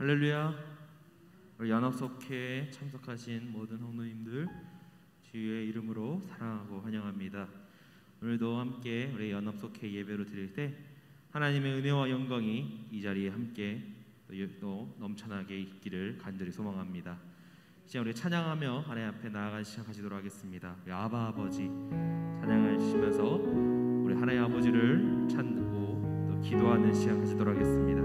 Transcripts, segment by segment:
할렐루야. 우리 연합속회에 참석하신 모든 성도님들 주의 이름으로 사랑하고 환영합니다. 오늘도 함께 우리 연합속회 예배로 드릴 때 하나님의 은혜와 영광이 이 자리에 함께 또 넘쳐나게 있기를 간절히 소망합니다. 이제 우리 찬양하며 하나님 앞에 나아가는 시간 가지도록 하겠습니다. 우리 아바 아버지 찬양하시면서 우리 하나님 아버지를 찾고 또 기도하는 시간 가지도록 하겠습니다.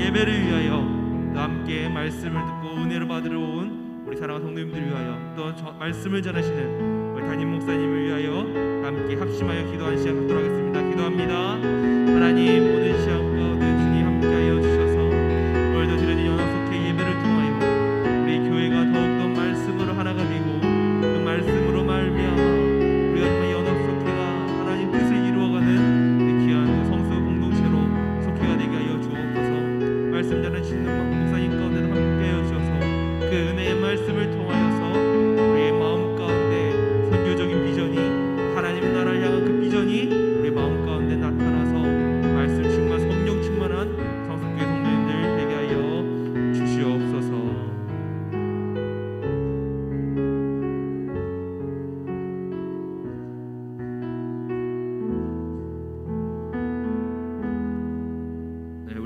예배를 위하여 또 함께 말씀을 듣고 은혜를 받으러 온 우리 사랑하는 성도님들을 위하여 또 말씀을 전하시는 우리 담임 목사님을 위하여 함께 합심하여 기도하는 시간 갖도록 하겠습니다. 기도합니다. 하나님, 모든 시간 가운데 주님 함께하여 주셔서 오늘도 드려진 연합속회 예배를 통하여 우리 교회가 더욱더 말씀으로 하나가 되고 그 말씀으로 말미암아 우리가 정말 연합속회가 하나님 뜻을 이루어가는 귀한 성수 공동체로 속회가 되게 하여 주옵소서. 말씀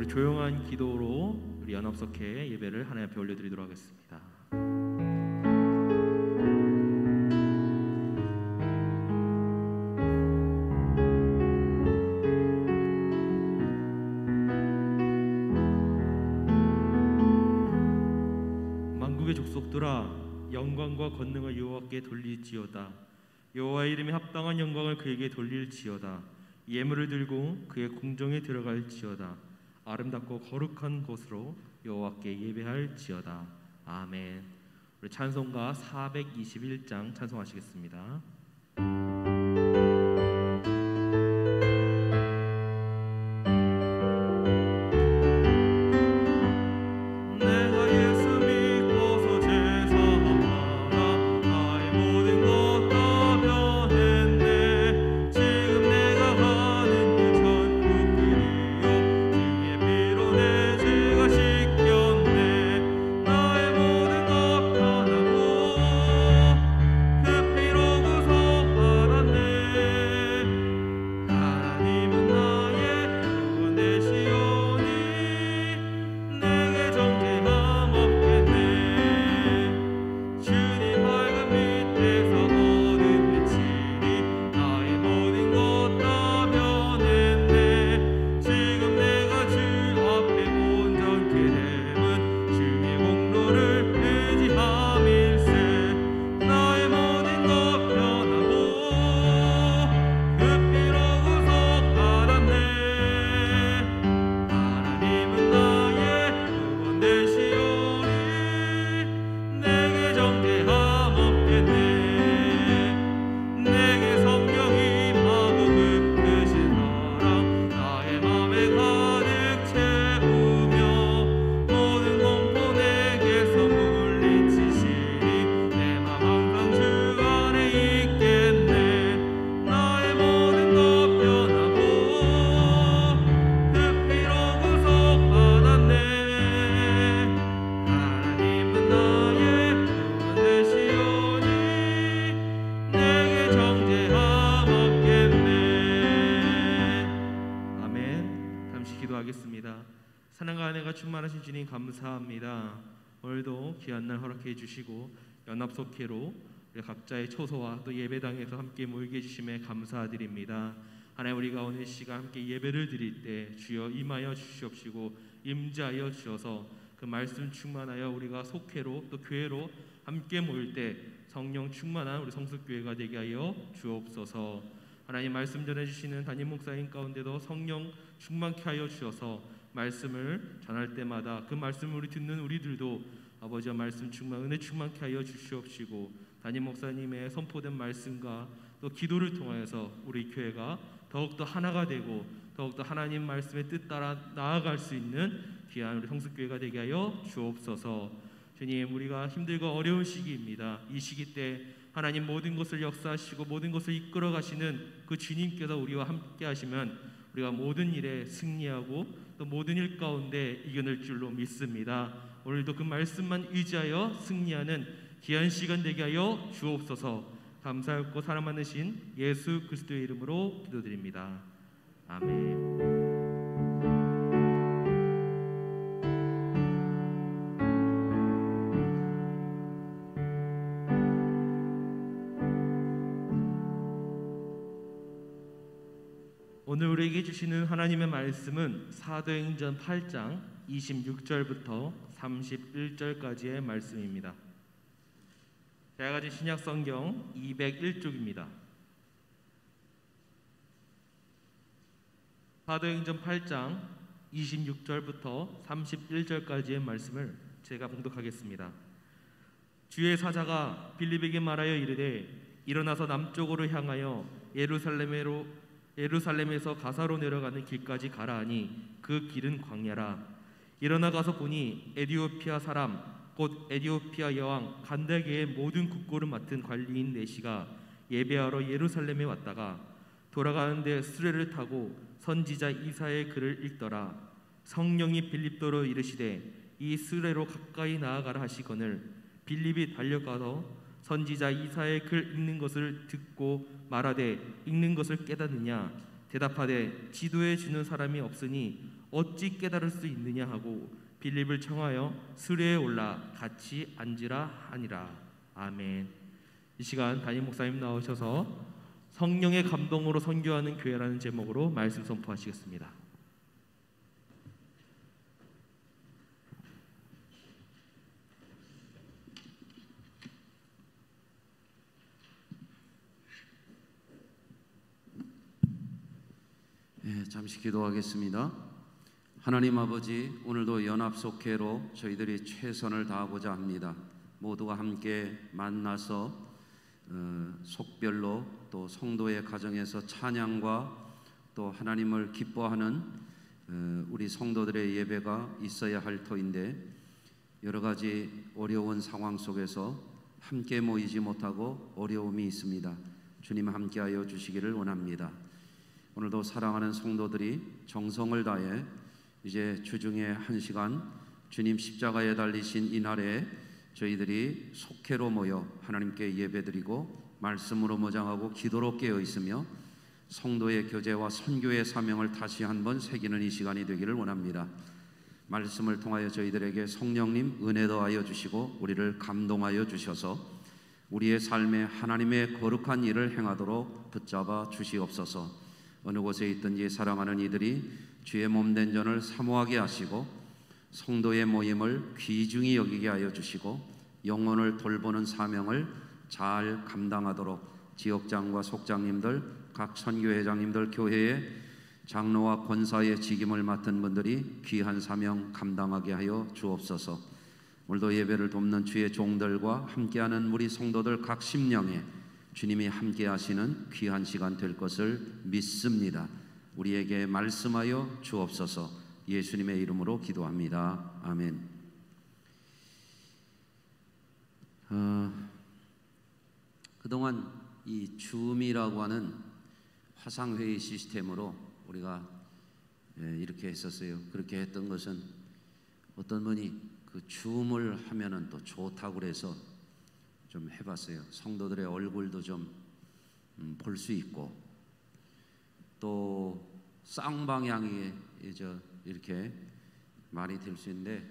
우리 조용한 기도로 우리 연합석회 예배를 하나님 앞에 올려드리도록 하겠습니다. 만국의 족속들아, 영광과 권능을 여호와께 돌릴지어다. 여호와의 이름에 합당한 영광을 그에게 돌릴지어다. 예물을 들고 그의 궁정에 들어갈지어다. 아름답고 거룩한 곳으로 여호와께 예배할지어다. 아멘. 우리 찬송가 421장 찬송하시겠습니다. 사랑과 은혜가 충만하신 주님 감사합니다. 오늘도 귀한 날 허락해 주시고 연합석회로 우리 각자의 처소와 또 예배당에서 함께 모이게 해주심에 감사드립니다. 하나님, 우리가 오늘 시간 함께 예배를 드릴 때 주여 임하여 주시옵시고 임재하여 주셔서 그 말씀 충만하여 우리가 속회로 또 교회로 함께 모일 때 성령 충만한 우리 성숙교회가 되게 하여 주옵소서. 하나님, 말씀 전해주시는 담임 목사님 가운데도 성령 충만케 하여 주셔서 말씀을 전할 때마다 그 말씀을 우리 듣는 우리들도 아버지의 말씀 충만, 은혜 충만케 하여 주시옵시고 담임 목사님의 선포된 말씀과 또 기도를 통하여서 우리 교회가 더욱더 하나가 되고 더욱더 하나님 말씀의 뜻 따라 나아갈 수 있는 귀한 우리 성숙교회가 되게 하여 주옵소서. 주님, 우리가 힘들고 어려운 시기입니다. 이 시기 때 하나님 모든 것을 역사하시고 모든 것을 이끌어 가시는 그 주님께서 우리와 함께 하시면 우리가 모든 일에 승리하고 또 모든 일 가운데 이겨낼 줄로 믿습니다. 오늘도 그 말씀만 의지하여 승리하는 귀한 시간 되게 하여 주옵소서. 감사하고 사랑 많으신 예수 그리스도의 이름으로 기도드립니다. 아멘. 오늘 우리에게 주시는 하나님의 말씀은 사도행전 8장 26절부터 31절까지의 말씀입니다. 제가 가진 신약 성경 201쪽입니다. 사도행전 8장 26절부터 31절까지의 말씀을 제가 봉독하겠습니다. 주의 사자가 빌립에게 말하여 이르되 일어나서 남쪽으로 향하여 예루살렘에서 가사로 내려가는 길까지 가라 하니 그 길은 광야라. 일어나 가서 보니 에디오피아 사람 곧 에디오피아 여왕 간다게의 모든 국고를 맡은 관리인 네시가 예배하러 예루살렘에 왔다가 돌아가는데 수레를 타고 선지자 이사야의 글을 읽더라. 성령이 빌립도로 이르시되 이 수레로 가까이 나아가라 하시거늘 빌립이 달려가서 선지자 이사야의 글 읽는 것을 듣고 말하되 읽는 것을 깨닫느냐? 대답하되 지도해 주는 사람이 없으니 어찌 깨달을 수 있느냐 하고 빌립을 청하여 수레에 올라 같이 앉으라 하니라. 아멘. 이 시간 담임 목사님 나오셔서 성령의 감동으로 선교하는 교회라는 제목으로 말씀 선포하시겠습니다. 잠시 기도하겠습니다. 하나님 아버지, 오늘도 연합속회로 저희들이 최선을 다하고자 합니다. 모두가 함께 만나서 속별로 또 성도의 가정에서 찬양과 또 하나님을 기뻐하는 우리 성도들의 예배가 있어야 할 터인데, 여러 가지 어려운 상황 속에서 함께 모이지 못하고 어려움이 있습니다. 주님 함께하여 주시기를 원합니다. 오늘도 사랑하는 성도들이 정성을 다해 이제 주중에 1시간 주님 십자가에 달리신 이날에 저희들이 속회로 모여 하나님께 예배드리고 말씀으로 모장하고 기도로 깨어 있으며 성도의 교제와 선교의 사명을 다시 한번 새기는 이 시간이 되기를 원합니다. 말씀을 통하여 저희들에게 성령님 은혜 더하여 주시고 우리를 감동하여 주셔서 우리의 삶에 하나님의 거룩한 일을 행하도록 붙잡아 주시옵소서. 어느 곳에 있든지 사랑하는 이들이 주의 몸된 전을 사모하게 하시고 성도의 모임을 귀중히 여기게 하여 주시고 영혼을 돌보는 사명을 잘 감당하도록 지역장과 속장님들, 각 선교회장님들, 교회의 장로와 권사의 직임을 맡은 분들이 귀한 사명 감당하게 하여 주옵소서. 오늘도 예배를 돕는 주의 종들과 함께하는 우리 성도들 각 심령에 주님이 함께 하시는 귀한 시간 될 것을 믿습니다. 우리에게 말씀하여 주옵소서. 예수님의 이름으로 기도합니다. 아멘. 그동안 이 줌이라고 하는 화상회의 시스템으로 우리가 이렇게 했었어요. 그렇게 했던 것은 어떤 분이 그 줌을 하면은 또 좋다고 그래서 좀 해봤어요. 성도들의 얼굴도 좀 볼 수 있고 또 쌍방향이 이렇게 말이 될 수 있는데,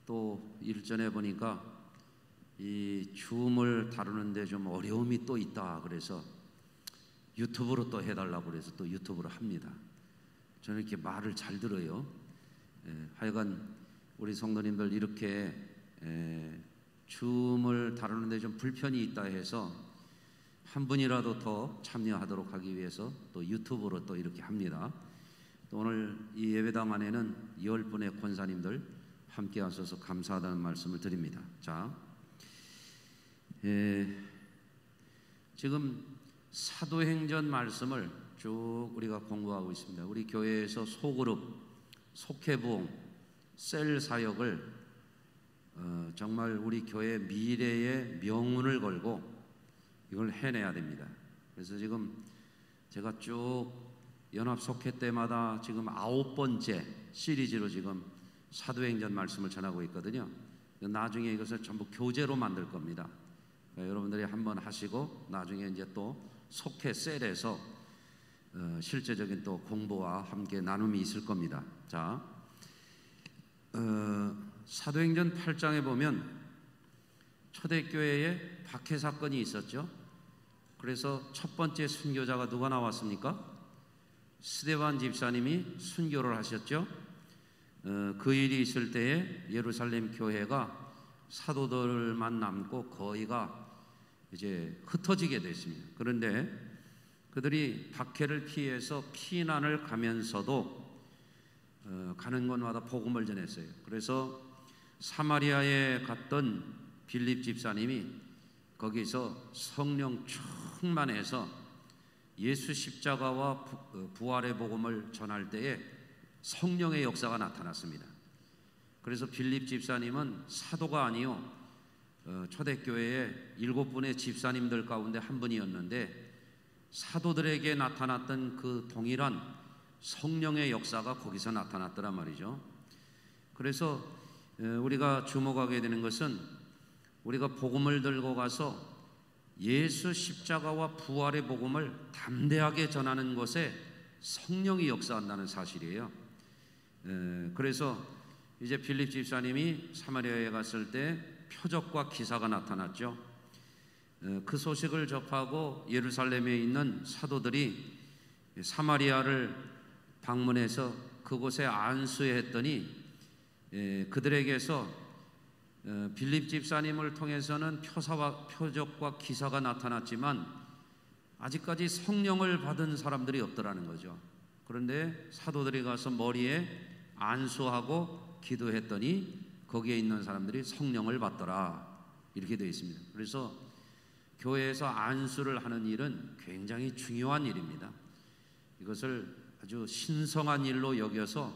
또 일전에 보니까 이 줌을 다루는데 좀 어려움이 또 있다 그래서 유튜브로 또 해달라고 그래서 또 유튜브로 합니다. 저는 이렇게 말을 잘 들어요. 하여간 우리 성도님들 이렇게 줌을 다루는데 좀 불편이 있다 해서 한 분이라도 더 참여하도록 하기 위해서 또 유튜브로 또 이렇게 합니다. 또 오늘 이 예배당 안에는 10분의 권사님들 함께 하셔서 감사하다는 말씀을 드립니다. 자, 지금 사도행전 말씀을 쭉 우리가 공부하고 있습니다. 우리 교회에서 소그룹, 속회부흥, 셀 사역을 정말 우리 교회 미래의 명운을 걸고 이걸 해내야 됩니다. 그래서 지금 제가 쭉 연합 속회 때마다 지금 9번째 시리즈로 지금 사도행전 말씀을 전하고 있거든요. 나중에 이것을 전부 교재로 만들 겁니다. 그러니까 여러분들이 한번 하시고 나중에 이제 또 속회 셀에서 실제적인 또 공부와 함께 나눔이 있을 겁니다. 자, 사도행전 8장에 보면 초대교회에 박해 사건이 있었죠. 그래서 첫 번째 순교자가 누가 나왔습니까? 스데반 집사님이 순교를 하셨죠. 그 일이 있을 때에 예루살렘 교회가 사도들만 남고 거의가 이제 흩어지게 됐습니다. 그런데 그들이 박해를 피해서 피난을 가면서도 가는 곳마다 복음을 전했어요. 그래서 사마리아에 갔던 빌립 집사님이 거기서 성령 충만해서 예수 십자가와 부활의 복음을 전할 때에 성령의 역사가 나타났습니다. 그래서 빌립 집사님은 사도가 아니요 초대교회의 7분의 집사님들 가운데 한 분이었는데 사도들에게 나타났던 그 동일한 성령의 역사가 거기서 나타났더란 말이죠. 그래서 우리가 주목하게 되는 것은 우리가 복음을 들고 가서 예수 십자가와 부활의 복음을 담대하게 전하는 것에 성령이 역사한다는 사실이에요. 그래서 이제 빌립 집사님이 사마리아에 갔을 때 표적과 기사가 나타났죠. 그 소식을 접하고 예루살렘에 있는 사도들이 사마리아를 방문해서 그곳에 안수했더니 그들에게서 빌립 집사님을 통해서는 표적과 기사가 나타났지만 아직까지 성령을 받은 사람들이 없더라는 거죠. 그런데 사도들이 가서 머리에 안수하고 기도했더니 거기에 있는 사람들이 성령을 받더라, 이렇게 되어 있습니다. 그래서 교회에서 안수를 하는 일은 굉장히 중요한 일입니다. 이것을 아주 신성한 일로 여겨서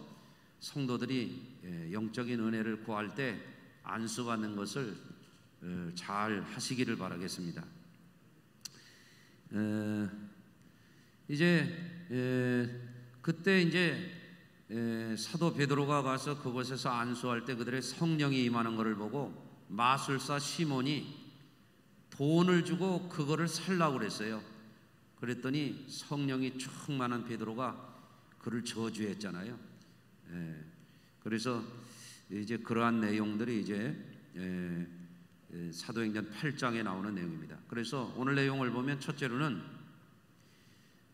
성도들이 영적인 은혜를 구할 때 안수받는 것을 잘 하시기를 바라겠습니다. 그때 이제 사도 베드로가 가서 그곳에서 안수할 때 그들의 성령이 임하는 것을 보고 마술사 시몬이 돈을 주고 그거를 살라고 그랬어요. 그랬더니 성령이 충만한 베드로가 그를 저주했잖아요. 그래서 이제 그러한 내용들이 이제 사도행전 8장에 나오는 내용입니다. 그래서 오늘 내용을 보면 첫째로는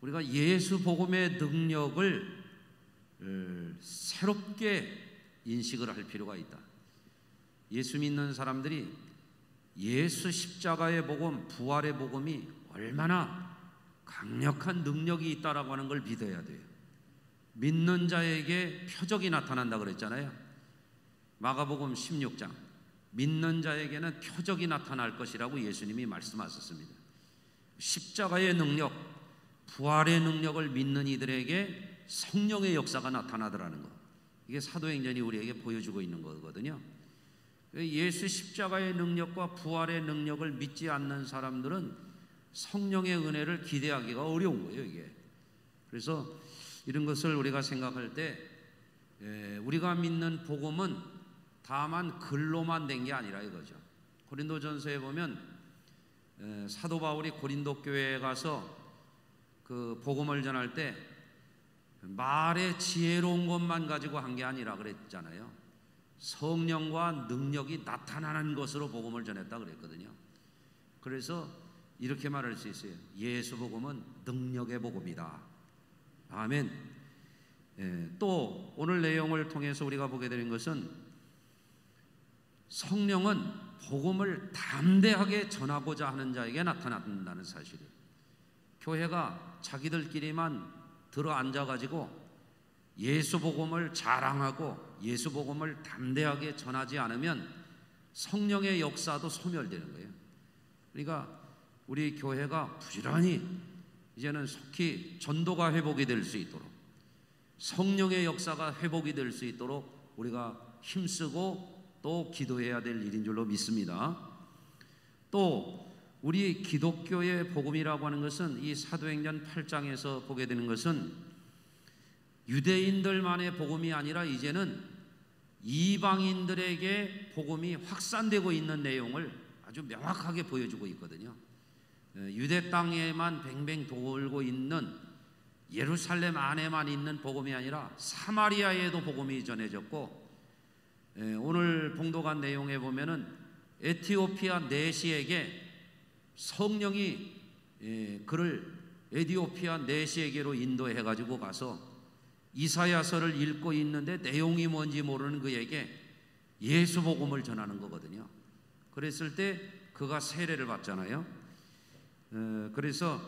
우리가 예수 복음의 능력을 새롭게 인식을 할 필요가 있다. 예수 믿는 사람들이 예수 십자가의 복음, 부활의 복음이 얼마나 강력한 능력이 있다라고 하는 걸 믿어야 돼요. 믿는 자에게 표적이 나타난다 그랬잖아요. 마가복음 16장, 믿는 자에게는 표적이 나타날 것이라고 예수님이 말씀하셨습니다. 십자가의 능력, 부활의 능력을 믿는 이들에게 성령의 역사가 나타나더라는 것, 이게 사도행전이 우리에게 보여주고 있는 거거든요. 예수 십자가의 능력과 부활의 능력을 믿지 않는 사람들은 성령의 은혜를 기대하기가 어려운 거예요, 이게. 그래서 이런 것을 우리가 생각할 때 우리가 믿는 복음은 다만 글로만 된 게 아니라 이거죠. 고린도전서에 보면 사도 바울이 고린도 교회에 가서 그 복음을 전할 때 말의 지혜로운 것만 가지고 한 게 아니라 그랬잖아요. 성령과 능력이 나타나는 것으로 복음을 전했다 그랬거든요. 그래서 이렇게 말할 수 있어요. 예수 복음은 능력의 복음이다. 아멘. 또 오늘 내용을 통해서 우리가 보게 되는 것은 성령은 복음을 담대하게 전하고자 하는 자에게 나타난다는 사실이에요. 교회가 자기들끼리만 들어 앉아가지고 예수 복음을 자랑하고 예수 복음을 담대하게 전하지 않으면 성령의 역사도 소멸되는 거예요. 그러니까 우리 교회가 부지런히 이제는 속히 전도가 회복이 될 수 있도록, 성령의 역사가 회복이 될 수 있도록 우리가 힘쓰고 또 기도해야 될 일인 줄로 믿습니다. 또 우리 기독교의 복음이라고 하는 것은 이 사도행전 8장에서 보게 되는 것은 유대인들만의 복음이 아니라 이제는 이방인들에게 복음이 확산되고 있는 내용을 아주 명확하게 보여주고 있거든요. 유대 땅에만 뱅뱅 돌고 있는, 예루살렘 안에만 있는 복음이 아니라 사마리아에도 복음이 전해졌고, 오늘 봉독한 내용에 보면은 에티오피아 내시에게 성령이 그를 에티오피아 내시에게로 인도해 가지고 가서 이사야서를 읽고 있는데 내용이 뭔지 모르는 그에게 예수 복음을 전하는 거거든요. 그랬을 때 그가 세례를 받잖아요. 그래서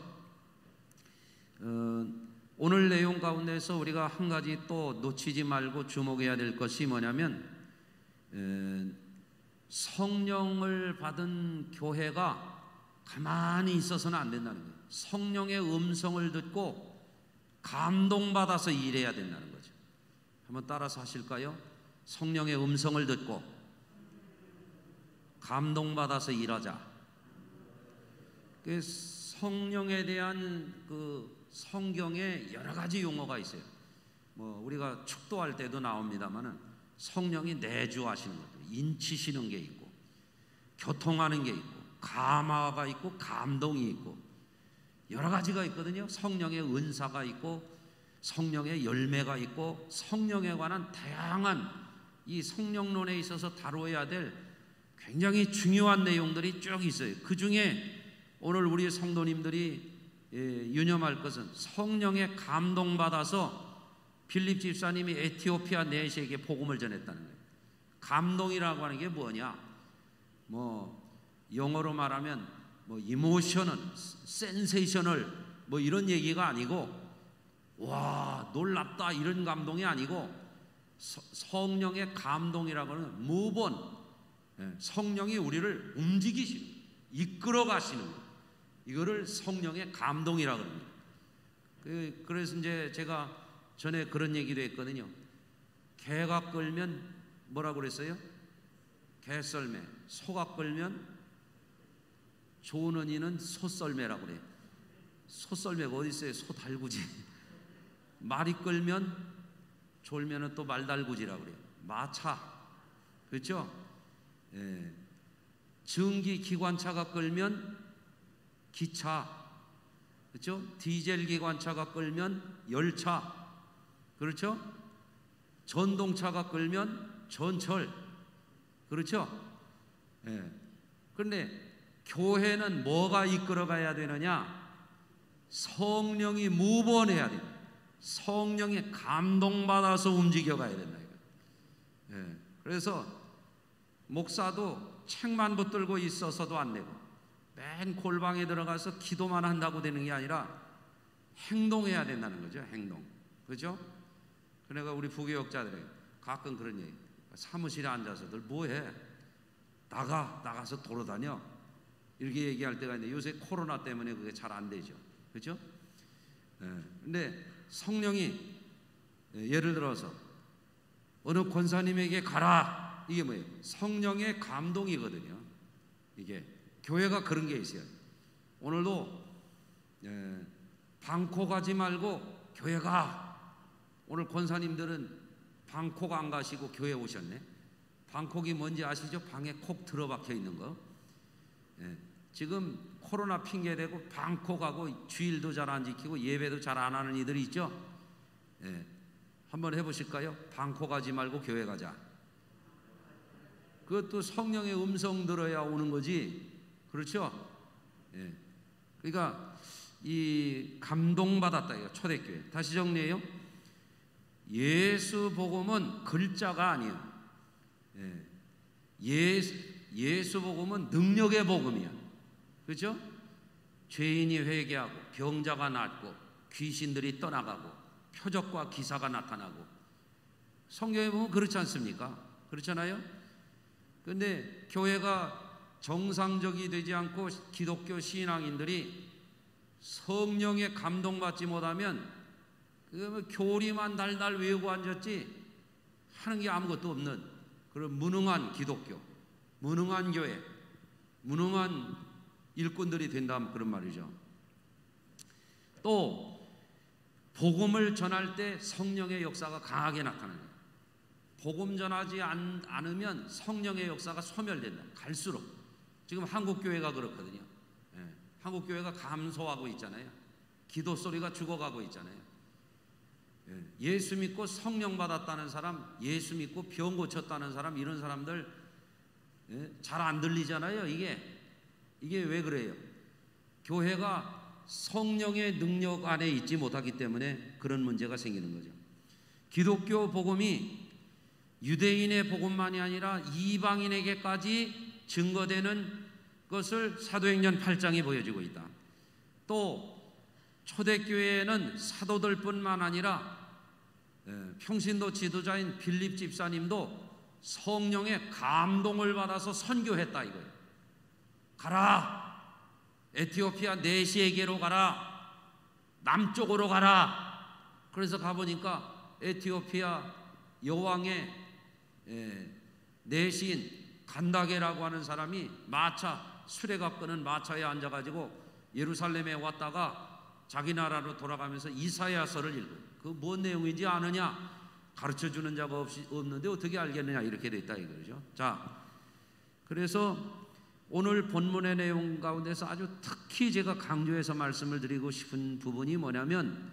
오늘 내용 가운데서 우리가 한 가지 또 놓치지 말고 주목해야 될 것이 뭐냐면, 성령을 받은 교회가 가만히 있어서는 안 된다는 거예요. 성령의 음성을 듣고 감동받아서 일해야 된다는 거죠. 한번 따라서 하실까요? 성령의 음성을 듣고 감동받아서 일하자. 그 성령에 대한 그 성경에 여러 가지 용어가 있어요. 뭐 우리가 축도할 때도 나옵니다만은 성령이 내주하시는 것들, 인치시는 게 있고, 교통하는 게 있고, 감화가 있고, 감동이 있고, 여러 가지가 있거든요. 성령의 은사가 있고, 성령의 열매가 있고 성령에 관한 다양한 이 성령론에 있어서 다루어야 될 굉장히 중요한 내용들이 쭉 있어요. 그 중에 오늘 우리 성도님들이 유념할 것은 성령의 감동받아서 빌립 집사님이 에티오피아 내시에게 복음을 전했다는 거예요. 감동이라고 하는 게 뭐냐? 영어로 말하면 이모셔널, 센세이셔널 이런 얘기가 아니고 와 놀랍다 이런 감동이 아니고 성령의 감동이라고 하는 무본, 성령이 우리를 움직이시는, 이끌어 가시는 것, 이거를 성령의 감동이라고 합니다. 그래서 이제 제가 전에 그런 얘기도 했거든요. 개가 끌면 뭐라고 그랬어요? 개썰매. 소가 끌면 조는 이는 소썰매라고 그래요. 소썰매가 어디 있어요? 소달구지. 말이 끌면 졸면은 또 말달구지라고 그래요. 마차. 그렇죠? 예. 증기 기관차가 끌면 기차. 그렇죠? 디젤 기관차가 끌면 열차. 그렇죠? 전동차가 끌면 전철. 그렇죠? 예. 그런데 교회는 뭐가 이끌어 가야 되느냐? 성령이 무번해야 돼요. 성령의 감동받아서 움직여 가야 된다. 예. 그래서 목사도 책만 붙들고 있어서도 안 되고 맨 골방에 들어가서 기도만 한다고 되는 게 아니라 행동해야 된다는 거죠. 행동. 그죠? 그러니까 우리 부교역자들에게 가끔 그런 얘기, 사무실에 앉아서들 뭐해? 나가서 돌아다녀. 이렇게 얘기할 때가 있는데 요새 코로나 때문에 그게 잘 안 되죠. 그죠? 근데 성령이 예를 들어서 어느 권사님에게 가라. 이게 뭐예요? 성령의 감동이거든요. 이게 교회가 그런 게 있어요. 오늘도 방콕 가지 말고 교회 가. 오늘 권사님들은 방콕 안 가시고 교회 오셨네. 방콕이 뭔지 아시죠? 방에 콕 들어박혀 있는 거. 지금 코로나 핑계대고 방콕하고 주일도 잘 안 지키고 예배도 잘 안 하는 이들이 있죠. 한번 해보실까요? 방콕 가지 말고 교회 가자. 그것도 성령의 음성 들어야 오는 거지. 그렇죠? 그러니까 이 감동받았다. 이거 초대교회. 다시 정리해요. 예수 복음은 글자가 아니에요. 예수 복음은 능력의 복음이야. 그렇죠? 죄인이 회개하고 병자가 낫고 귀신들이 떠나가고 표적과 기사가 나타나고. 성경에 보면 그렇지 않습니까? 그렇잖아요? 그런데 교회가 정상적이 되지 않고 기독교 신앙인들이 성령에 감동받지 못하면 교리만 달달 외우고 앉았지 하는 게 아무것도 없는 그런 무능한 기독교, 무능한 교회, 무능한 일꾼들이 된다면 그런 말이죠. 또 복음을 전할 때 성령의 역사가 강하게 나타나요. 복음 전하지 않으면 성령의 역사가 소멸된다. 갈수록 지금 한국 교회가 그렇거든요. 한국 교회가 감소하고 있잖아요. 기도 소리가 죽어가고 있잖아요. 예수 믿고 성령 받았다는 사람, 예수 믿고 병 고쳤다는 사람, 이런 사람들 잘 안 들리잖아요. 이게 왜 그래요? 교회가 성령의 능력 안에 있지 못하기 때문에 그런 문제가 생기는 거죠. 기독교 복음이 유대인의 복음만이 아니라 이방인에게까지 증거되는 것을 사도행전 8장이 보여주고 있다. 또 초대교회에는 사도들뿐만 아니라 평신도 지도자인 빌립 집사님도 성령의 감동을 받아서 선교했다 이거예요. 가라, 에티오피아 내시에게로 가라, 남쪽으로 가라. 그래서 가보니까 에티오피아 여왕의 내시인 간다게라고 하는 사람이 마차, 수레가 끄는 마차에 앉아가지고 예루살렘에 왔다가 자기 나라로 돌아가면서 이사야서를 읽어요. 그 뭔 내용인지 아느냐? 가르쳐주는 자가 없는데 어떻게 알겠느냐? 이렇게 돼 있다 이거죠. 자, 그래서 오늘 본문의 내용 가운데서 아주 특히 제가 강조해서 말씀을 드리고 싶은 부분이 뭐냐면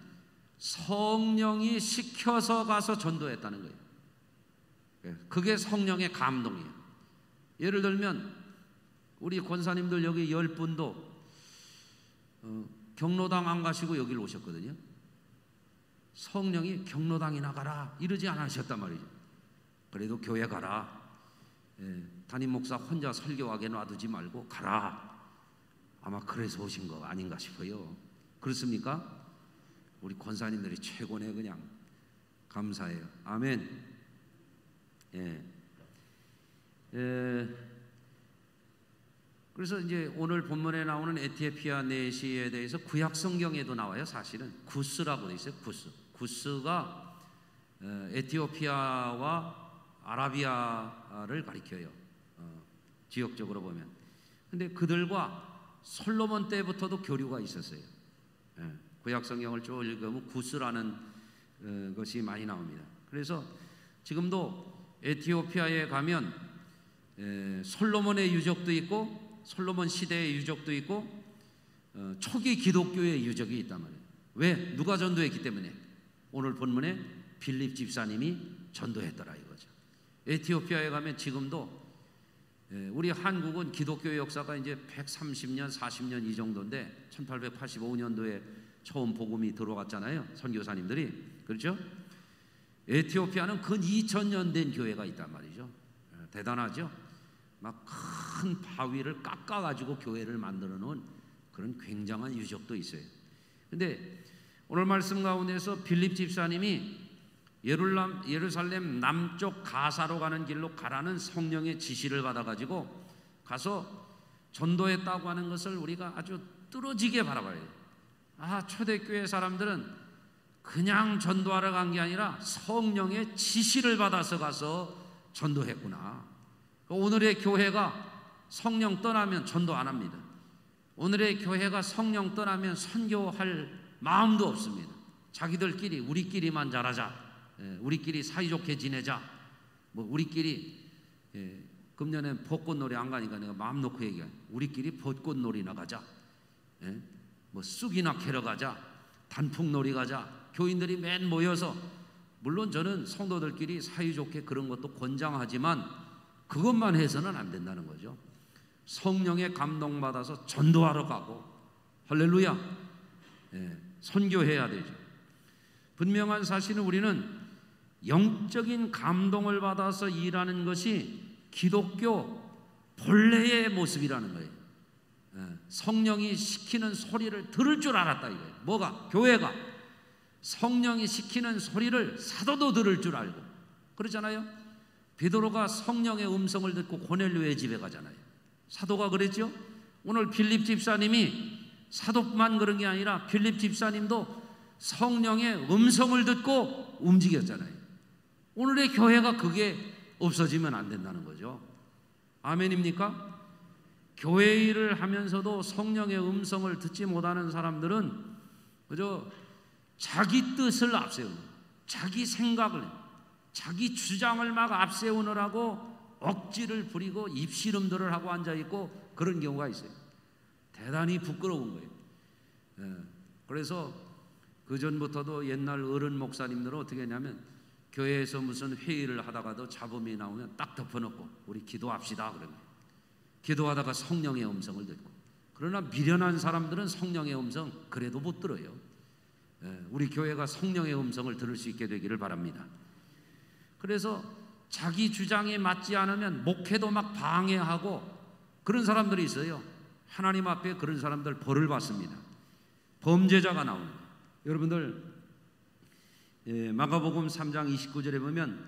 성령이 시켜서 가서 전도했다는 거예요. 그게 성령의 감동이에요. 예를 들면 우리 권사님들 여기 10분도 경로당 안 가시고 여기를 오셨거든요. 성령이 경로당이나 가라 이러지 않으셨단 말이죠. 그래도 교회 가라. 담임 목사 혼자 설교하게 놔두지 말고 가라. 아마 그래서 오신 거 아닌가 싶어요. 그렇습니까? 우리 권사님들이 최고네. 그냥 감사해요. 아멘. 그래서 이제 오늘 본문에 나오는 에티오피아 내시에 대해서 구약 성경에도 나와요. 사실은 구스라고 돼 있어요. 구스가 에티오피아와 아라비아를 가리켜요. 지역적으로 보면. 근데 그들과 솔로몬 때부터도 교류가 있었어요. 구약 성경을 쭉 읽으면 구스라는 것이 많이 나옵니다. 그래서 지금도 에티오피아에 가면 솔로몬의 유적도 있고 솔로몬 시대의 유적도 있고 초기 기독교의 유적이 있단 말이에요. 왜? 누가 전도했기 때문에? 오늘 본문에 빌립 집사님이 전도했더라 이거죠. 에티오피아에 가면 지금도 우리 한국은 기독교의 역사가 이제 130년, 40년 이 정도인데 1885년도에 처음 복음이 들어왔잖아요. 선교사님들이. 그렇죠? 에티오피아는 근 2000년 된 교회가 있단 말이죠. 대단하죠? 막 큰 바위를 깎아가지고 교회를 만들어 놓은 그런 굉장한 유적도 있어요. 근데 오늘 말씀 가운데서 빌립 집사님이 예루살렘 남쪽 가사로 가는 길로 가라는 성령의 지시를 받아가지고 가서 전도했다고 하는 것을 우리가 아주 뚫어지게 바라봐야 돼요. 초대교회 사람들은 그냥 전도하러 간 게 아니라 성령의 지시를 받아서 가서 전도했구나. 오늘의 교회가 성령 떠나면 전도 안 합니다. 오늘의 교회가 성령 떠나면 선교할 마음도 없습니다. 자기들끼리 우리끼리만 잘하자, 우리끼리 사이좋게 지내자, 우리끼리 금년엔 벚꽃놀이 안 가니까 내가 마음 놓고 얘기해. 우리끼리 벚꽃놀이나 가자, 쑥이나 캐러 가자, 단풍놀이 가자. 교인들이 맨 모여서, 물론 저는 성도들끼리 사이좋게 그런 것도 권장하지만 그것만 해서는 안 된다는 거죠. 성령의 감동받아서 전도하러 가고, 할렐루야, 선교해야 되죠. 분명한 사실은 우리는 영적인 감동을 받아서 일하는 것이 기독교 본래의 모습이라는 거예요. 성령이 시키는 소리를 들을 줄 알았다 이거예요. 뭐가? 교회가 성령이 시키는 소리를 사도도 들을 줄 알고. 그러잖아요. 베드로가 성령의 음성을 듣고 고넬료의 집에 가잖아요. 사도가 그랬죠. 오늘 빌립 집사님이 사도만 그런 게 아니라 빌립 집사님도 성령의 음성을 듣고 움직였잖아요. 오늘의 교회가 그게 없어지면 안 된다는 거죠. 아멘입니까? 교회 일을 하면서도 성령의 음성을 듣지 못하는 사람들은 그저 자기 뜻을 앞세우는, 자기 생각을, 자기 주장을 막 앞세우느라고 억지를 부리고 입씨름들을 하고 앉아있고 그런 경우가 있어요. 대단히 부끄러운 거예요. 그래서 그전부터도 옛날 어른 목사님들은 어떻게 했냐면 교회에서 무슨 회의를 하다가도 잡음이 나오면 딱 덮어놓고 우리 기도합시다 그러면 기도하다가 성령의 음성을 듣고. 그러나 미련한 사람들은 성령의 음성 그래도 못 들어요. 우리 교회가 성령의 음성을 들을 수 있게 되기를 바랍니다. 그래서 자기 주장에 맞지 않으면 목회도 막 방해하고 그런 사람들이 있어요. 하나님 앞에 그런 사람들 벌을 받습니다. 범죄자가 나오는 거예요. 여러분들 마가복음 3장 29절에 보면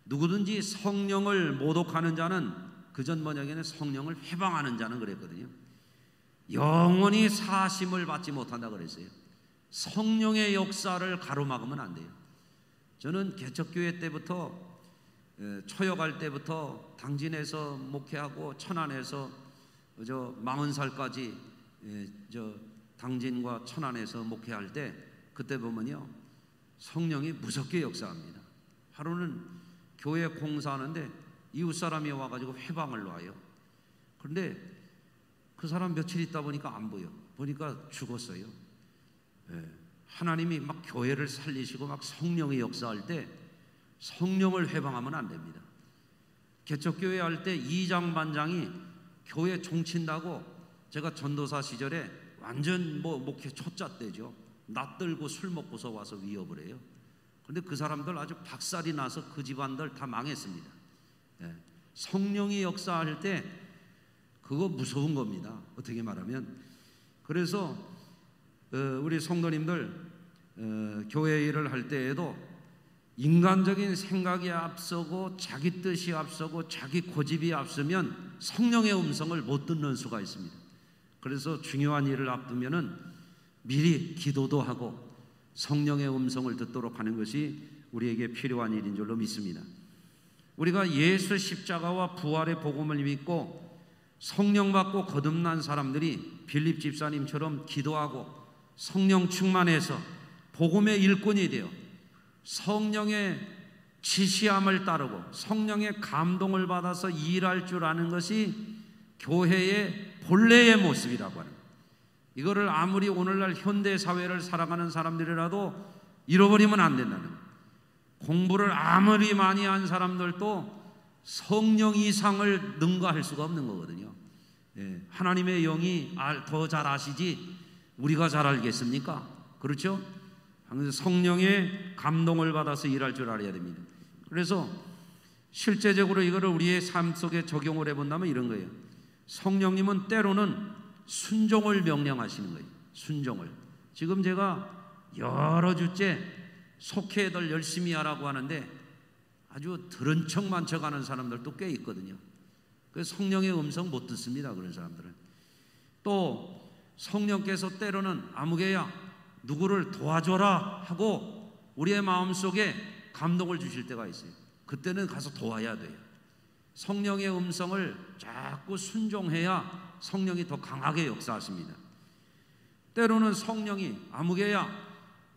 누구든지 성령을 모독하는 자는 그전 번역에는 성령을 회방하는 자는 그랬거든요. 영원히 사심을 받지 못한다 그랬어요. 성령의 역사를 가로막으면 안 돼요. 저는 개척교회 때부터 초역할 때부터 당진에서 목회하고 천안에서 40살까지 당진과 천안에서 목회할 때 그때 보면요 성령이 무섭게 역사합니다. 하루는 교회 공사하는데 이웃 사람이 와가지고 회방을 놔요. 그런데 그 사람 며칠 있다 보니까 안 보여. 보니까 죽었어요. 하나님이 막 교회를 살리시고 막 성령의 역사할 때 성령을 회방하면 안 됩니다. 개척교회 할 때 이장반장이 교회 종친다고, 제가 전도사 시절에 완전 목회 초짜 때죠. 낯들고 술 먹고서 와서 위협을 해요. 그런데 그 사람들 아주 박살이 나서 그 집안들 다 망했습니다. 성령이 역사할 때 그거 무서운 겁니다. 어떻게 말하면. 그래서 우리 성도님들 교회 일을 할 때에도 인간적인 생각이 앞서고 자기 뜻이 앞서고 자기 고집이 앞서면 성령의 음성을 못 듣는 수가 있습니다. 그래서 중요한 일을 앞두면은 미리 기도도 하고 성령의 음성을 듣도록 하는 것이 우리에게 필요한 일인 줄로 믿습니다. 우리가 예수 십자가와 부활의 복음을 믿고 성령 받고 거듭난 사람들이 빌립 집사님처럼 기도하고 성령 충만해서 복음의 일꾼이 되어 성령의 지시함을 따르고 성령의 감동을 받아서 일할 줄 아는 것이 교회의 본래의 모습이라고 하는 거예요. 이거를 아무리 오늘날 현대 사회를 살아가는 사람들이라도 잃어버리면 안 된다는 거예요. 공부를 아무리 많이 한 사람들도 성령 이상을 능가할 수가 없는 거거든요. 하나님의 영이 더 잘 아시지 우리가 잘 알겠습니까? 그렇죠? 성령의 감동을 받아서 일할 줄 알아야 됩니다. 그래서 실제적으로 이거를 우리의 삶 속에 적용을 해본다면 이런 거예요. 성령님은 때로는 순종을 명령하시는 거예요. 순종을. 지금 제가 여러 주째 속회들 열심히 하라고 하는데 아주 들은 척만 척하는 사람들도 꽤 있거든요. 그래서 성령의 음성 못 듣습니다. 그런 사람들은. 또 성령께서 때로는 아무개야 누구를 도와줘라 하고 우리의 마음속에 감동을 주실 때가 있어요. 그때는 가서 도와야 돼요. 성령의 음성을 자꾸 순종해야 성령이 더 강하게 역사하십니다. 때로는 성령이 아무개야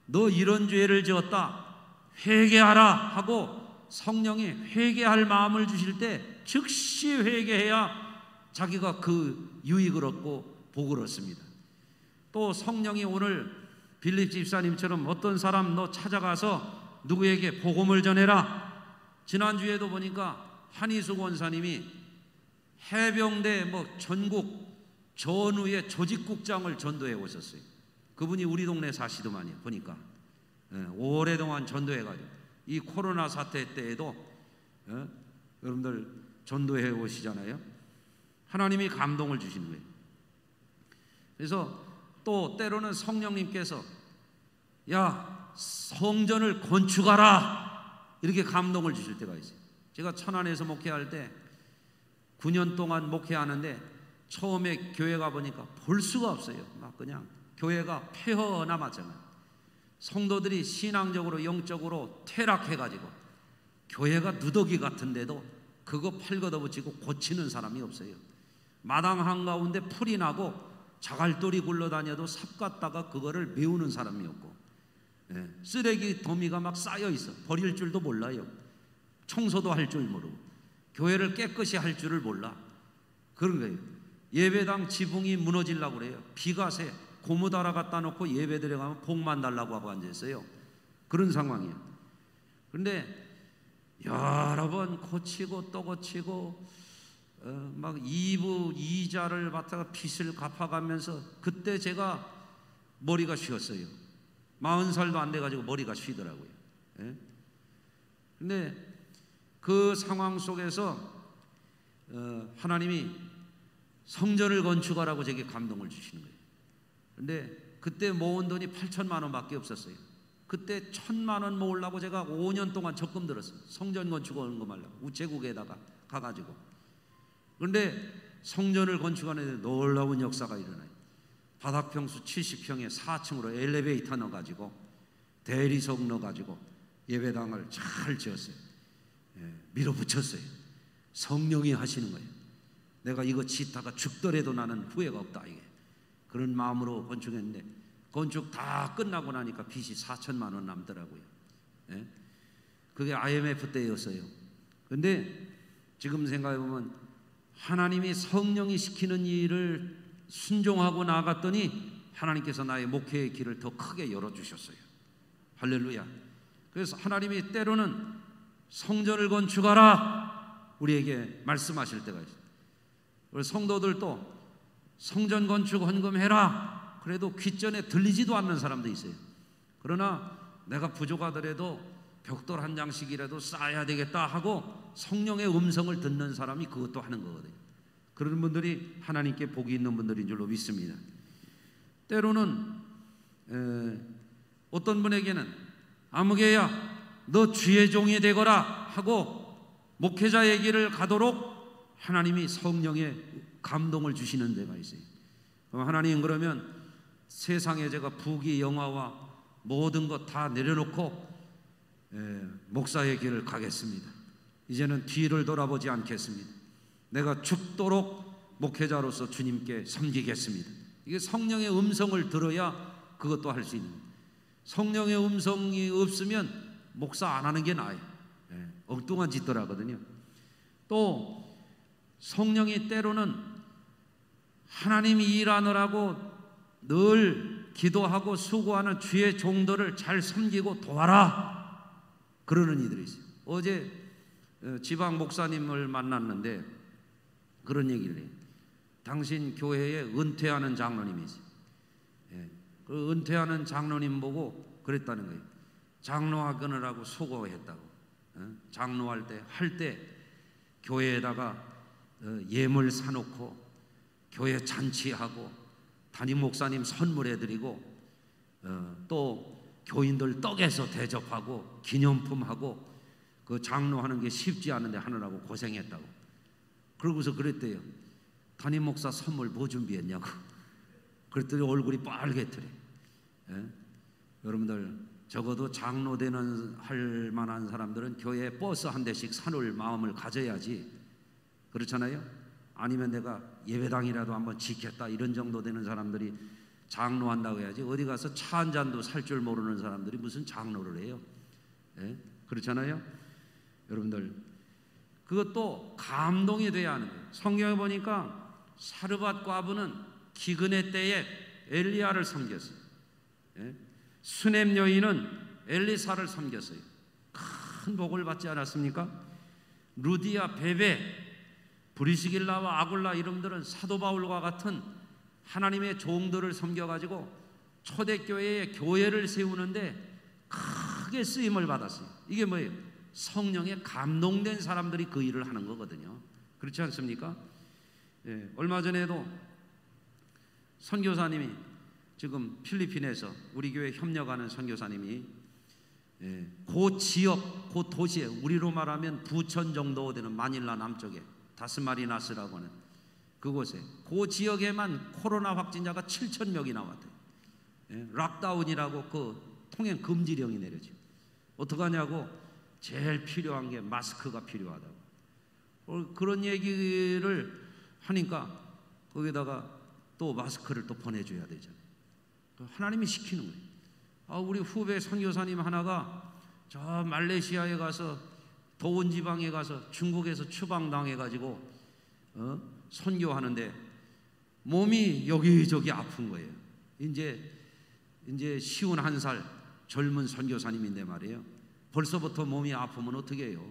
너 이런 죄를 지었다 회개하라 하고 성령이 회개할 마음을 주실 때 즉시 회개해야 자기가 그 유익을 얻고 복을 얻습니다. 또 성령이 오늘 빌립 집사님처럼 어떤 사람 너 찾아가서 누구에게 복음을 전해라. 지난주에도 보니까 한희숙 원사님이 해병대 전국 전우의 조직국장을 전도해 오셨어요. 그분이 우리 동네 사시더만요. 보니까 오랫동안 전도해가지고 이 코로나 사태 때에도 여러분들 전도해 오시잖아요. 하나님이 감동을 주시는 거예요. 그래서 또 때로는 성령님께서 야 성전을 건축하라 이렇게 감동을 주실 때가 있어요. 제가 천안에서 목회할 때 9년 동안 목회하는데 처음에 교회 가보니까 볼 수가 없어요. 막 그냥 교회가 폐허 남았잖아요. 성도들이 신앙적으로 영적으로 퇴락해가지고 교회가 누더기 같은데도 그거 팔 걷어붙이고 고치는 사람이 없어요. 마당 한가운데 풀이 나고 자갈돌이 굴러다녀도 삽 갖다가 그거를 메우는 사람이 없고 쓰레기 더미가 막 쌓여 있어. 버릴 줄도 몰라요. 청소도 할 줄 모르고 교회를 깨끗이 할 줄을 몰라. 그런 거예요. 예배당 지붕이 무너지려고 그래요. 비가 새 고무 달아 갖다 놓고 예배 들어가면 복만 달라고 하고 앉아있어요. 그런 상황이에요. 그런데 여러 번 고치고 또 고치고 막 2부 이자를 받다가 빚을 갚아가면서 그때 제가 머리가 쉬었어요. 40살도 안 돼가지고 머리가 쉬더라고요. 근데 그 상황 속에서 하나님이 성전을 건축하라고 제게 감동을 주시는 거예요. 근데 그때 모은 돈이 8천만 원밖에 없었어요. 그때 1,000만 원 모으려고 제가 5년 동안 적금 들었어요. 성전 건축하는 거 말라고 우체국에다가 가가지고. 그런데 성전을 건축하는데 놀라운 역사가 일어나요. 바닥평수 70평에 4층으로 엘리베이터 넣어가지고 대리석 넣어가지고 예배당을 잘 지었어요. 밀어붙였어요. 성령이 하시는 거예요. 내가 이거 짓다가 죽더라도 나는 후회가 없다 이게. 그런 마음으로 건축했는데 건축 다 끝나고 나니까 빚이 4천만 원 남더라고요. 그게 IMF 때였어요. 그런데 지금 생각해보면 하나님이 성령이 시키는 일을 순종하고 나갔더니 하나님께서 나의 목회의 길을 더 크게 열어주셨어요. 할렐루야. 그래서 하나님이 때로는 성전을 건축하라 우리에게 말씀하실 때가 있어요. 우리 성도들도 성전 건축 헌금해라 그래도 귓전에 들리지도 않는 사람도 있어요. 그러나 내가 부족하더라도 벽돌 한 장씩이라도 쌓아야 되겠다 하고 성령의 음성을 듣는 사람이 그것도 하는 거거든요. 그런 분들이 하나님께 복이 있는 분들인 줄로 믿습니다. 때로는 어떤 분에게는 아무개야 너 주의 종이 되거라 하고 목회자의 길을 가도록 하나님이 성령의 감동을 주시는 데가 있어요. 그럼 하나님 그러면 세상에 제가 부귀 영화와 모든 것 다 내려놓고 목사의 길을 가겠습니다. 이제는 뒤를 돌아보지 않겠습니다. 내가 죽도록 목회자로서 주님께 섬기겠습니다. 이게 성령의 음성을 들어야 그것도 할 수 있는 거예요. 성령의 음성이 없으면 목사 안 하는 게 나아요. 엉뚱한 짓들 하거든요. 또 성령이 때로는 하나님이 일하느라고 늘 기도하고 수고하는 주의 종들을 잘 섬기고 도와라 그러는 이들이 있어요. 어제 지방 목사님을 만났는데 그런 얘기를 해요. 당신 교회에 은퇴하는 장로님이 있어요. 그 은퇴하는 장로님 보고 그랬다는 거예요. 장로하느라고 수고했다고. 장로할 때 교회에다가 예물 사놓고 교회 잔치하고 담임 목사님 선물해드리고 또 교인들 떡에서 대접하고 기념품하고 그 장로하는 게 쉽지 않은데 하느라고 고생했다고. 그러고서 그랬대요. 담임 목사 선물 뭐 준비했냐고. 그랬더니 얼굴이 빨개트래. 여러분들 적어도 장로 되는 할 만한 사람들은 교회에 버스 한 대씩 사놓을 마음을 가져야지. 그렇잖아요? 아니면 내가 예배당이라도 한번 지켰다 이런 정도 되는 사람들이 장로한다고 해야지. 어디 가서 차 한 잔도 살 줄 모르는 사람들이 무슨 장로를 해요? 그렇잖아요? 여러분들 그것도 감동이 돼야 하는 거예요. 성경에 보니까 사르밧 과부는 기근의 때에 엘리야를 섬겼어요. 수넴 여인은 엘리사를 섬겼어요. 큰 복을 받지 않았습니까? 루디아, 베베, 브리스길라와 아굴라 이름들은 사도 바울과 같은 하나님의 종들을 섬겨가지고 초대교회에 교회를 세우는데 크게 쓰임을 받았어요. 이게 뭐예요? 성령에 감동된 사람들이 그 일을 하는 거거든요. 그렇지 않습니까? 얼마 전에도 선교사님이 지금 필리핀에서 우리 교회 협력하는 선교사님이 그 지역, 그 도시에 우리로 말하면 부천 정도 되는 마닐라 남쪽에 다스마리나스라고 하는 그곳에 그 지역에만 코로나 확진자가 7,000명이 나왔대요. 락다운이라고 그 통행 금지령이 내려지고 어떡하냐고 제일 필요한 게 마스크가 필요하다고 그런 얘기를 하니까 거기다가 또 마스크를 또 보내줘야 되잖아요. 하나님이 시키는 거예요. 우리 후배 선교사님 하나가 저 말레이시아에 가서 더운 지방에 가서 중국에서 추방당해가지고 선교하는데 몸이 여기저기 아픈 거예요. 이제 51살 젊은 선교사님인데 말이에요. 벌써부터 몸이 아프면 어떻게 해요?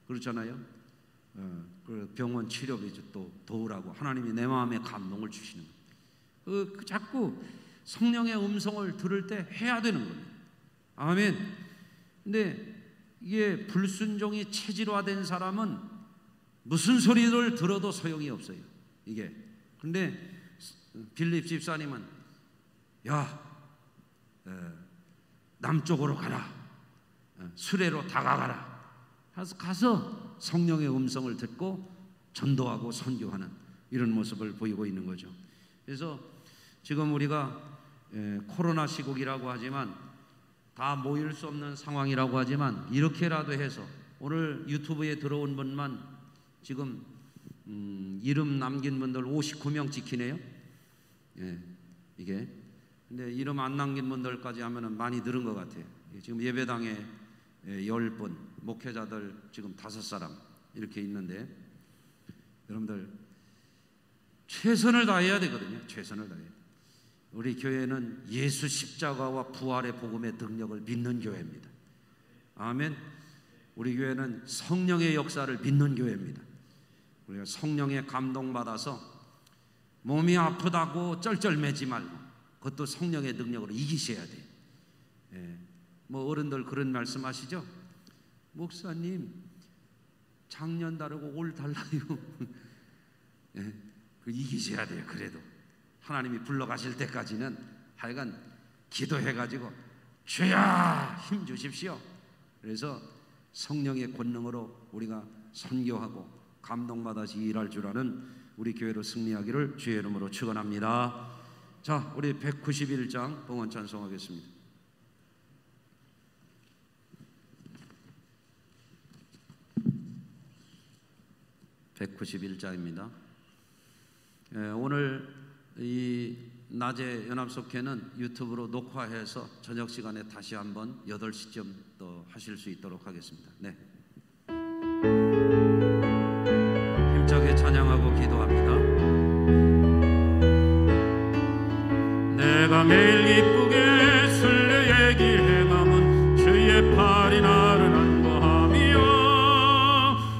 그렇잖아요. 그 병원 치료비 또 도우라고 하나님이 내 마음에 감동을 주시는 거예요. 자꾸 성령의 음성을 들을 때 해야 되는 거예요. 아멘. 근데 이게 불순종이 체질화된 사람은 무슨 소리를 들어도 소용이 없어요. 이게. 근데 빌립 집사님은 남쪽으로 가라. 수레로 다가가라. 가서 성령의 음성을 듣고 전도하고 선교하는 이런 모습을 보이고 있는 거죠. 그래서 지금 우리가 코로나 시국이라고 하지만 다 모일 수 없는 상황이라고 하지만 이렇게라도 해서 오늘 유튜브에 들어온 분만 지금 이름 남긴 분들 59명 찍히네요. 이게 근데 이름 안 남긴 분들까지 하면은 많이 늘은 것 같아요. 지금 예배당에 10분, 목회자들 지금 5사람 이렇게 있는데 여러분들 최선을 다해야 되거든요. 최선을 다해. 우리 교회는 예수 십자가와 부활의 복음의 능력을 믿는 교회입니다. 아멘. 우리 교회는 성령의 역사를 믿는 교회입니다. 우리가 성령의 감동받아서 몸이 아프다고 쩔쩔매지 말고 그것도 성령의 능력으로 이기셔야 돼요. 뭐 어른들 그런 말씀하시죠? 목사님 작년 다르고 올 달라요. 그 이기셔야 돼요. 그래도 하나님이 불러가실 때까지는 하여간 기도해가지고 주야 힘 주십시오. 그래서 성령의 권능으로 우리가 선교하고 감동받아서 일할 줄 아는 우리 교회로 승리하기를 주의 이름으로 축원합니다. 자, 우리 191장 봉헌 찬송하겠습니다. 191장입니다. 오늘 이 낮에 연합속회는 유튜브로 녹화해서 저녁 시간에 다시 한번 8시쯤 또 하실 수 있도록 하겠습니다. 네. 힘차게 찬양하고 기도합니다. 내가 매일 기쁘게 순례의 길 행함은 주의 팔이 나를 안보하며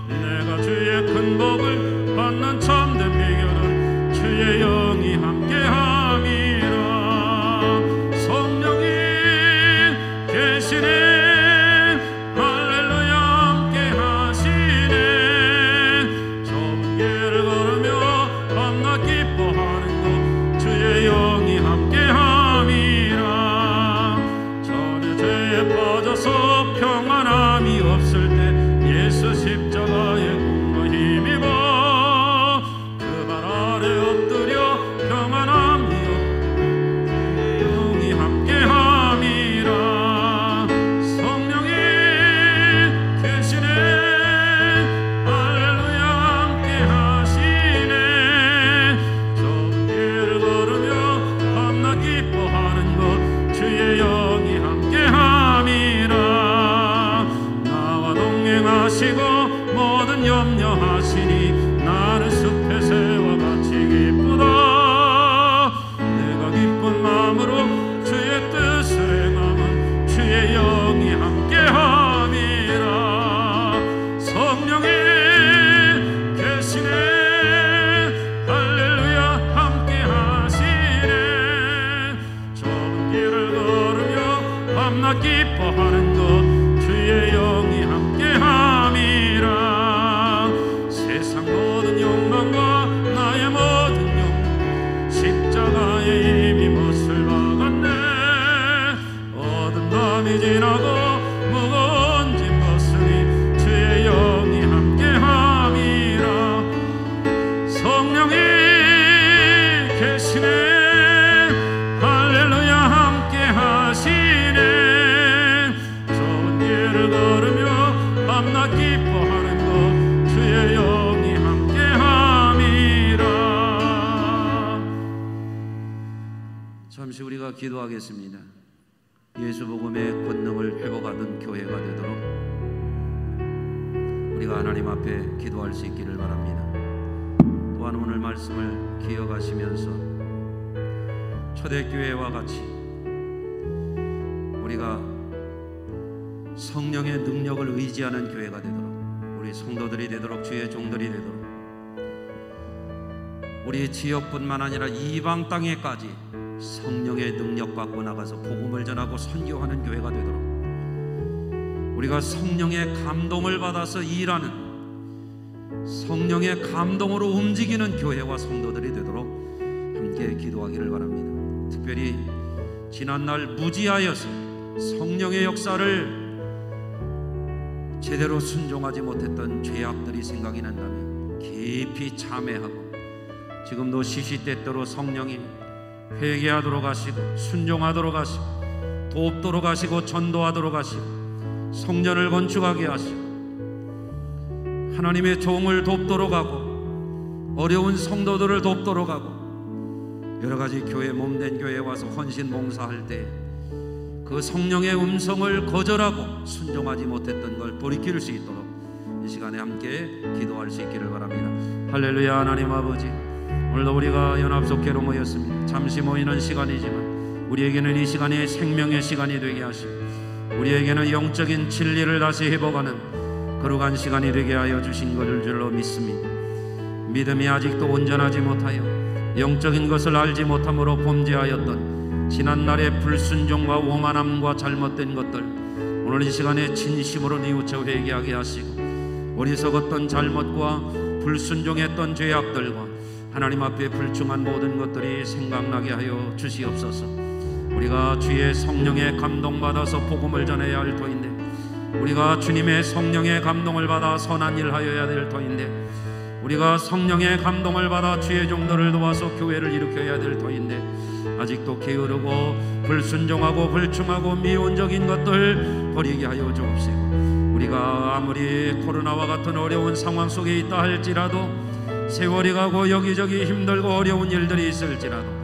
내가 주의 큰 복을 받는 참된 비결은 주의 영이 함께함이라. 성령이 계시네 할렐루야 함께하시네. 좁은 길을 걸으며 밤낮 기뻐하는 것 주의 영이 함께함이라. 전에 죄에 빠져서 평안함이 없을 때 예수 십자가의 공로 힘입어 그 발 아래 엎드려 평안함이 없는 영이 함께함이라. 성령이 계시네 할렐루야 함께하시네. 좁은 길을 걸으며 밤낮 기뻐하는 것 주의 영이 함께함이라. 나와 동행하시고 모든 염려하시니 나는 숲의 새와 같이 기쁘다. 내가 기쁜 마음으로 주의 뜻을 행함은 주의 영이 함께함이라. 성령이 계시네 할렐루야 함께하시네. 좁은 길을 걸으며 밤낮 기뻐하는 것 주의 영이 함께함이라. 세상 모든 욕망과 나의 모든 욕망 십자가에 이미 못을 박았네. 어두운 밤이 지나고 무거운 짐 벗으니 주의 영이 함께함이라. 성령이 계시네 할렐루야 함께하시네. 좁은 길을 걸으며 밤낮 기뻐하는 것 주의 영이 함께함이라. 잠시 우리가 기도하겠습니다. 예수 복음의 권능을 회복하는 교회가 되도록 우리가 하나님 앞에 기도할 수 있기를 바랍니다. 또한 오늘 말씀을 기억하시면서 초대교회와 같이 우리가 성령의 능력을 의지하는 교회가 되도록 우리 성도들이 되도록 주의 종들이 되도록 우리 지역뿐만 아니라 이방 땅에까지 성령의 능력 받고 나가서 복음을 전하고 선교하는 교회가 되도록 우리가 성령의 감동을 받아서 일하는 성령의 감동으로 움직이는 교회와 성도들이 되도록 함께 기도하기를 바랍니다. 특별히 지난날 무지하여서 성령의 역사를 제대로 순종하지 못했던 죄악들이 생각이 난다면 깊이 참회하고 지금도 시시때때로 성령이 회개하도록 하시고 순종하도록 하시고 돕도록 하시고 전도하도록 하시고 성전을 건축하게 하시고 하나님의 종을 돕도록 하고 어려운 성도들을 돕도록 하고 여러가지 교회 몸된 교회에 와서 헌신 봉사할 때 그 성령의 음성을 거절하고 순종하지 못했던 걸 돌이킬 수 있도록 이 시간에 함께 기도할 수 있기를 바랍니다. 할렐루야. 하나님 아버지 오늘도 우리가 연합속회로 모였습니다. 잠시 모이는 시간이지만 우리에게는 이 시간이 생명의 시간이 되게 하시고 우리에게는 영적인 진리를 다시 회복하는 거룩한 시간이 되게 하여 주신 것을 줄로 믿습니다. 믿음이 아직도 온전하지 못하여 영적인 것을 알지 못함으로 범죄하였던 지난날의 불순종과 오만함과 잘못된 것들, 오늘 이 시간에 진심으로 뉘우쳐 회개하게 하시고 어리석었던 잘못과 불순종했던 죄악들과 하나님 앞에 불충한 모든 것들이 생각나게 하여 주시옵소서. 우리가 주의 성령의 감동받아서 복음을 전해야 할 터인데, 우리가 주님의 성령의 감동을 받아 선한 일 하여야 될 터인데, 우리가 성령의 감동을 받아 주의 종들을 도와서 교회를 일으켜야 될 터인데, 아직도 게으르고 불순종하고 불충하고 미온적인 것들 버리게 하여 주옵시고, 우리가 아무리 코로나와 같은 어려운 상황 속에 있다 할지라도, 세월이 가고 여기저기 힘들고 어려운 일들이 있을지라도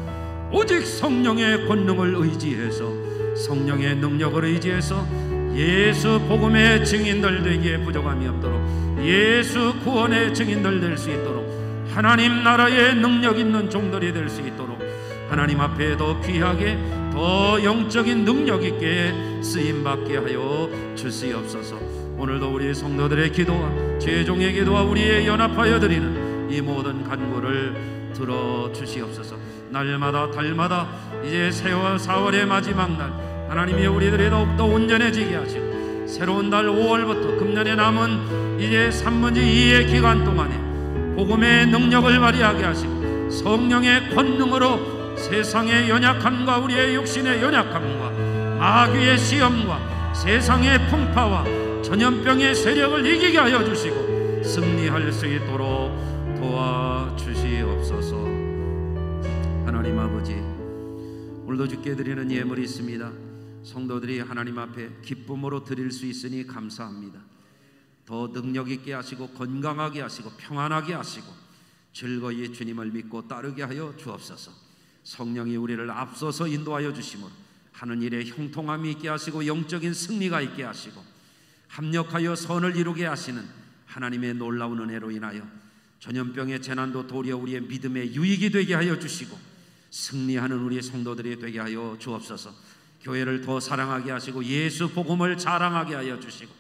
오직 성령의 권능을 의지해서, 성령의 능력을 의지해서 예수 복음의 증인들 되기에 부족함이 없도록, 예수 구원의 증인들 될 수 있도록, 하나님 나라의 능력 있는 종들이 될 수 있도록 하나님 앞에 더 귀하게 더 영적인 능력 있게 쓰임받게 하여 주시옵소서. 오늘도 우리 성도들의 기도와 주의 종의 기도와 우리의 연합하여 드리는 이 모든 간구를 들어주시옵소서. 날마다 달마다 이제 4월의 마지막 날, 하나님이 우리들이 더욱더 온전해지게 하시고 새로운 달 5월부터 금년에 남은 이제 3분의 2의 기간 동안에 복음의 능력을 발휘하게 하시고 성령의 권능으로 세상의 연약함과 우리의 육신의 연약함과 마귀의 시험과 세상의 풍파와 전염병의 세력을 이기게 하여 주시고 승리할 수 있도록 도와주시옵소서. 하나님 아버지, 오늘도 주께 드리는 예물이 있습니다. 성도들이 하나님 앞에 기쁨으로 드릴 수 있으니 감사합니다. 더 능력 있게 하시고 건강하게 하시고 평안하게 하시고 즐거이 주님을 믿고 따르게 하여 주옵소서. 성령이 우리를 앞서서 인도하여 주심으로 하는 일에 형통함이 있게 하시고 영적인 승리가 있게 하시고 합력하여 선을 이루게 하시는 하나님의 놀라운 은혜로 인하여 전염병의 재난도 도리어 우리의 믿음의 유익이 되게 하여 주시고 승리하는 우리의 성도들이 되게 하여 주옵소서. 교회를 더 사랑하게 하시고 예수 복음을 자랑하게 하여 주시고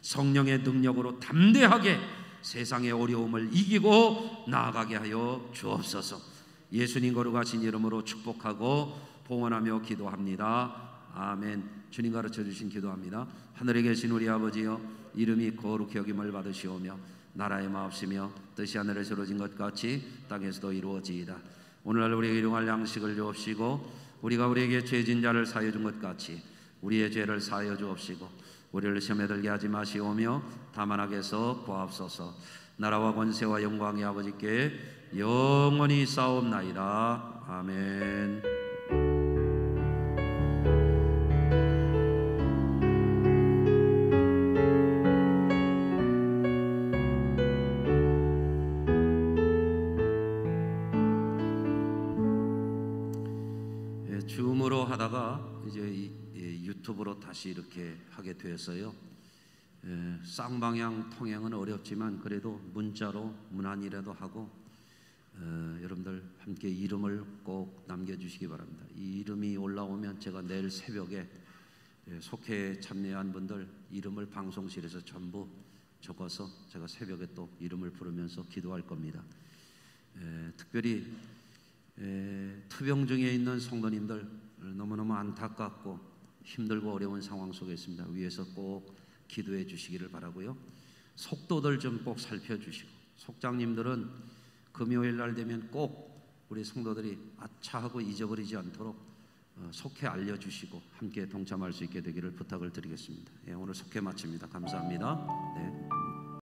성령의 능력으로 담대하게 세상의 어려움을 이기고 나아가게 하여 주옵소서. 예수님 거룩하신 이름으로 축복하고 봉헌하며 기도합니다. 아멘. 주님 가르쳐 주신 기도합니다. 하늘에 계신 우리 아버지여, 이름이 거룩히 여김을 받으시오며 나라의 마옵시며 뜻이 하늘에서 이루어진 것 같이 땅에서도 이루어지이다. 오늘날 우리에게 일용할 양식을 주옵시고 우리가 우리에게 죄진 자를 사하여 준 것 같이 우리의 죄를 사하여 주옵시고 우리를 시험에 들게 하지 마시오며 다만 악에서 구하옵소서. 나라와 권세와 영광이 아버지께 영원히 싸움나이다. 아멘. 줌으로 하다가 이제 유튜브로 다시 이렇게 하게 되었어요. 쌍방향 통행은 어렵지만 그래도 문자로 문안이라도 하고 여러분들 함께 이름을 꼭 남겨주시기 바랍니다. 이 이름이 올라오면 제가 내일 새벽에 속회에 참여한 분들 이름을 방송실에서 전부 적어서 제가 새벽에 또 이름을 부르면서 기도할 겁니다. 특별히 투병 중에 있는 성도님들 너무너무 안타깝고 힘들고 어려운 상황 속에 있습니다. 위에서 꼭 기도해 주시기를 바라고요. 속도들 좀 꼭 살펴주시고 속장님들은 금요일 날 되면 꼭 우리 성도들이 아차하고 잊어버리지 않도록 속회 알려주시고 함께 동참할 수 있게 되기를 부탁을 드리겠습니다. 오늘 속회 마칩니다. 감사합니다. 네.